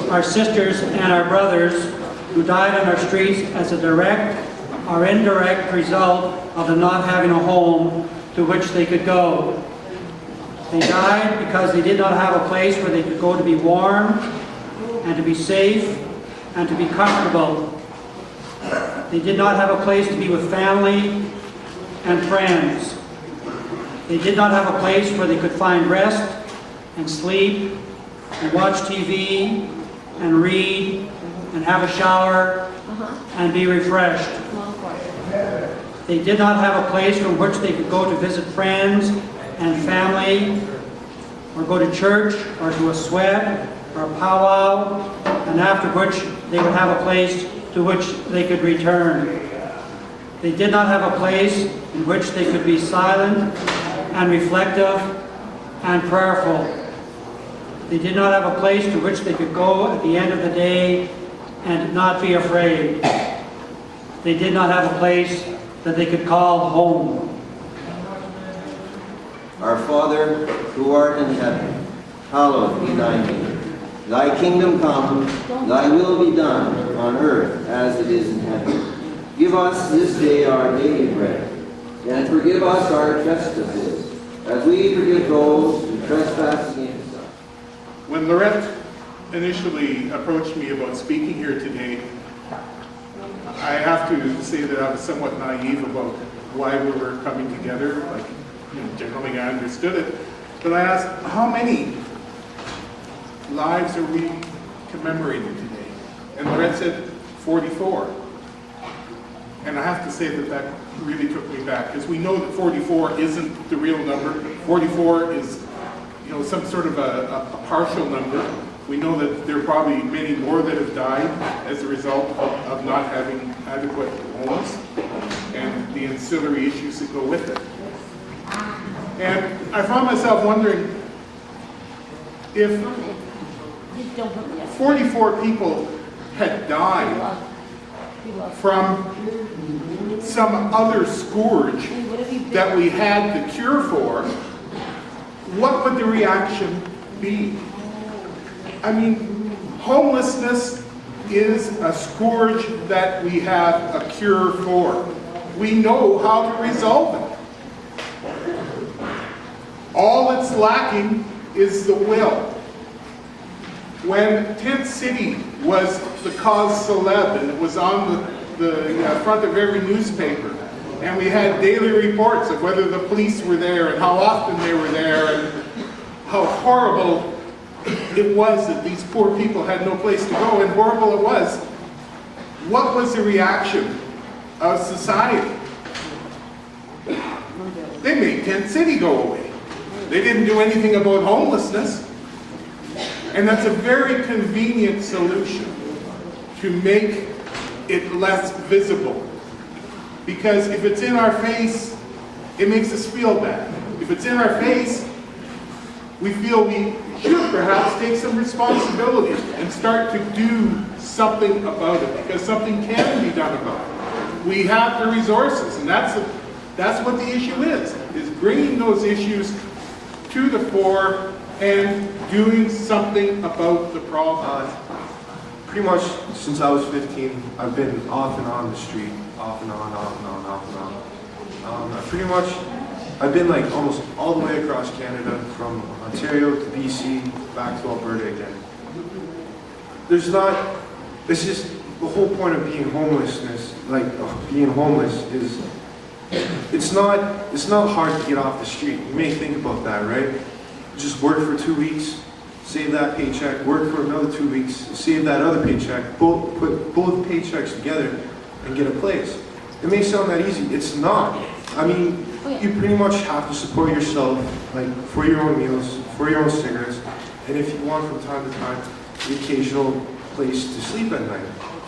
Our sisters and our brothers who died on our streets as a direct or indirect result of them not having a home to which they could go. They died because they did not have a place where they could go to be warm and to be safe and to be comfortable. They did not have a place to be with family and friends. They did not have a place where they could find rest and sleep and watch TV and read and have a shower and be refreshed. They did not have a place from which they could go to visit friends and family, or go to church, or to a sweat, or a powwow, and after which they would have a place to which they could return. They did not have a place in which they could be silent and reflective and prayerful. They did not have a place to which they could go at the end of the day and not be afraid. They did not have a place that they could call home. Our Father, who art in heaven, hallowed be thy name. Thy kingdom come, thy will be done on earth as it is in heaven. Give us this day our daily bread, and forgive us our trespasses, as we forgive those who trespass against us. When Lorette initially approached me about speaking here today, I have to say that I was somewhat naive about why we were coming together. Like, generally I understood it. But I asked, how many lives are we commemorating today? And Lorette said, 44. And I have to say that that really took me back, because we know that 44 isn't the real number. 44 is some sort of a partial number. We know that there are probably many more that have died as a result of not having adequate homes and the ancillary issues that go with it. And I found myself wondering if 44 people had died from some other scourge that we had the cure for, what would the reaction be? I mean, homelessness is a scourge that we have a cure for. We know how to resolve it. All that's lacking is the will. When Tent City was the cause célèbre, and it was on the front of every newspaper, and we had daily reports of whether the police were there and how often they were there and how horrible it was that these poor people had no place to go, and horrible it was. What was the reaction of society? They made Tent City go away. They didn't do anything about homelessness. And that's a very convenient solution to make it less visible. Because if it's in our face, it makes us feel bad. If it's in our face, we feel we should perhaps take some responsibility and start to do something about it, because something can be done about it. We have the resources, and that's what the issue is bringing those issues to the fore and doing something about the problem. Pretty much since I was 15, I've been off and on the street, off and on, off and on, off and on. Pretty much, I've been like almost all the way across Canada, from Ontario to BC, back to Alberta again. It's just the whole point of being homelessness, being homeless is, it's not hard to get off the street. You may think about that, right? Just work for 2 weeks, save that paycheck, work for another 2 weeks, save that other paycheck, put both paychecks together and get a place. It may sound that easy, it's not. I mean, you pretty much have to support yourself, for your own meals, for your own cigarettes, and if you want from time to time, the occasional place to sleep at night.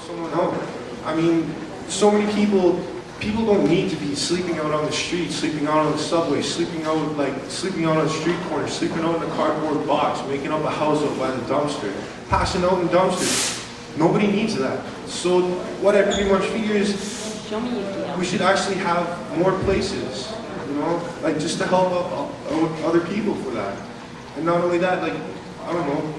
No, I mean, so many people don't need to be sleeping out on the street, sleeping out on the subway, sleeping out on the street corner, sleeping out in a cardboard box, making up a house out by the dumpster, passing out in dumpsters. Nobody needs that. So what I pretty much figure is we should actually have more places, just to help out other people for that. And not only that, I don't know,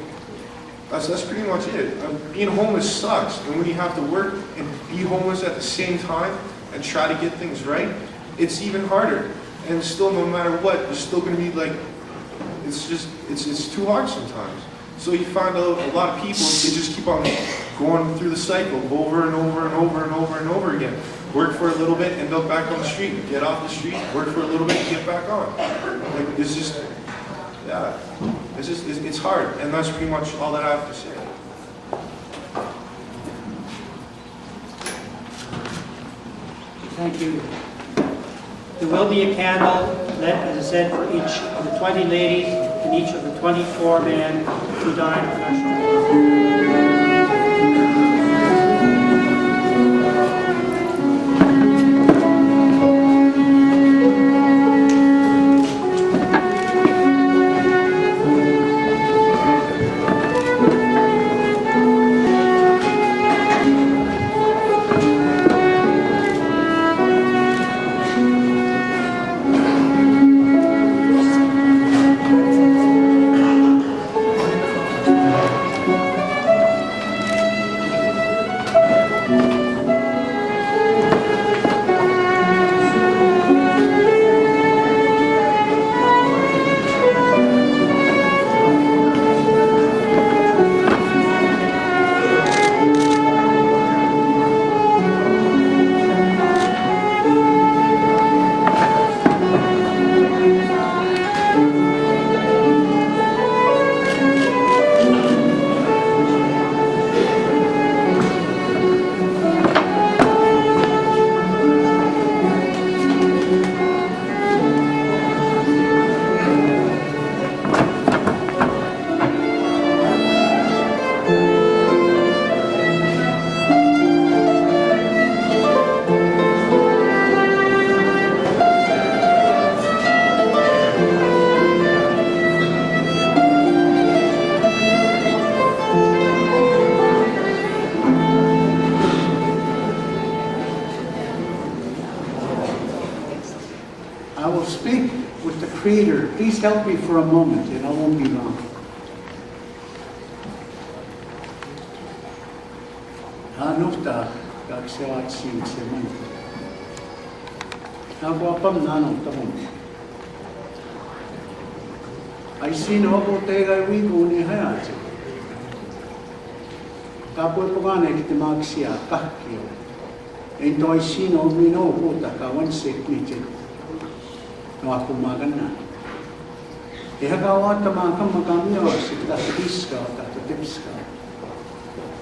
that's pretty much it. Being homeless sucks, and when you have to work and be homeless at the same time and try to get things right, it's even harder. And still, no matter what, there's still going to be it's too hard sometimes. So you find out a lot of people, they just keep on going through the cycle over and over and over and over and over again. Work for a little bit, end up back on the street, get off the street, work for a little bit, get back on. It's hard, and that's pretty much all that I have to say. Thank you. There will be a candle lit, as I said, for each of the 20 ladies and each of the 24 men who died on our streets. Creator, please help me for a moment and I won't be long. Hanukta kaksewat sin seman. Nagwapam nanong tamon. Ay sino ako tegay wigo ni hayat. Kapoy pagana kita magsiya kahkiyo. Ento ay sino mino puta kawan seknitin. No ako magana. Ihagawa tamakam magamyo sikta tiska ta tipska.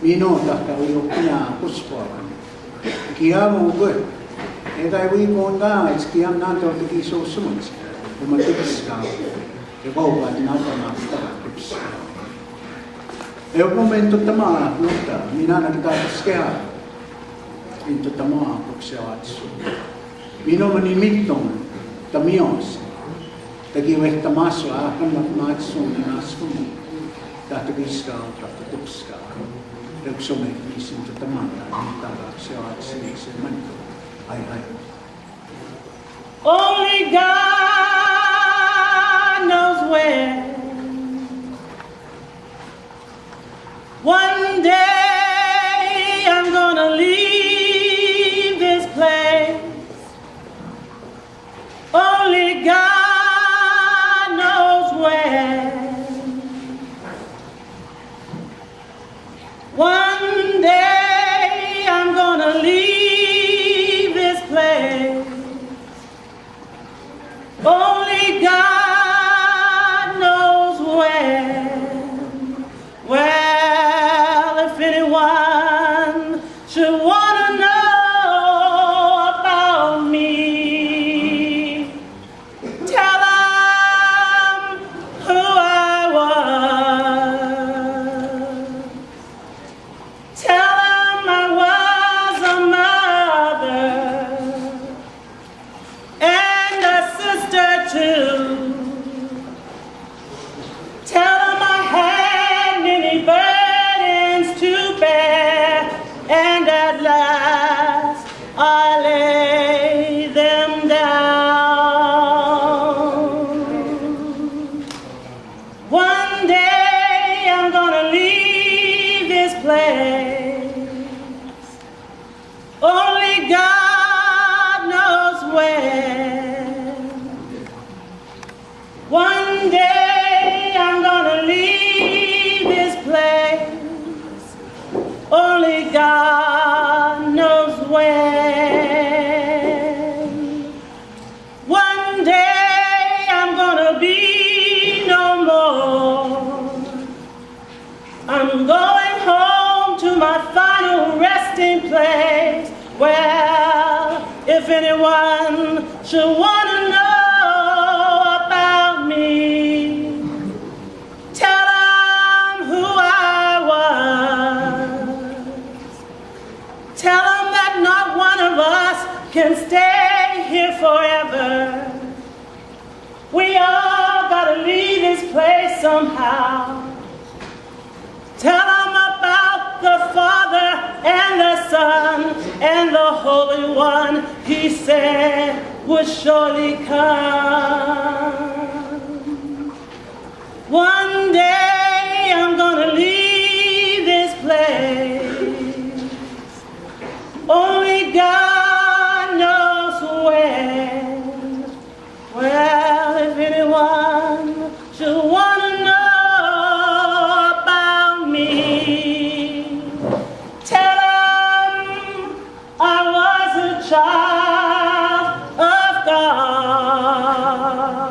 Mino ta ka uyok na puspo. Kiyamo good. E kai wi konda skiam na to ki so sumunds. Umatis ka. E ba ba na ta na ta. E o momento tama nota minana kita skea. Into tama ko siya atsu. Mino manimiktong tamios. Tagiwek tamaso akan matmatso na nasko mo. Tatagis ka, tatutups ka. Nagsumek isin to tamata. Nitaba siya at sinisiman ko. Ay. Only God knows when. One day I'm gonna leave this place. Only God knows when. One day I'm gonna leave this place. Only God knows when. Well, if anyone should want to know about me, tell them who I was. Tell them I was a mother and a sister too. Tell them I had many burdens to bear, and at last I lay them down. One day I'm gonna leave this place. Only God knows when. One day I'm gonna leave this place. Only God knows when. One day I'm gonna be no more. I'm going home to my final resting place. Well, if anyone should want to know about me, tell them who I was. Tell them that not one of us can stay here forever. We all gotta leave this place somehow. Tell them about the Father and the Son and the Holy One He said would surely come. One day I'm gonna leave this place. Only God knows when. Well, if anyone should want to know about me, tell them I was a child of God.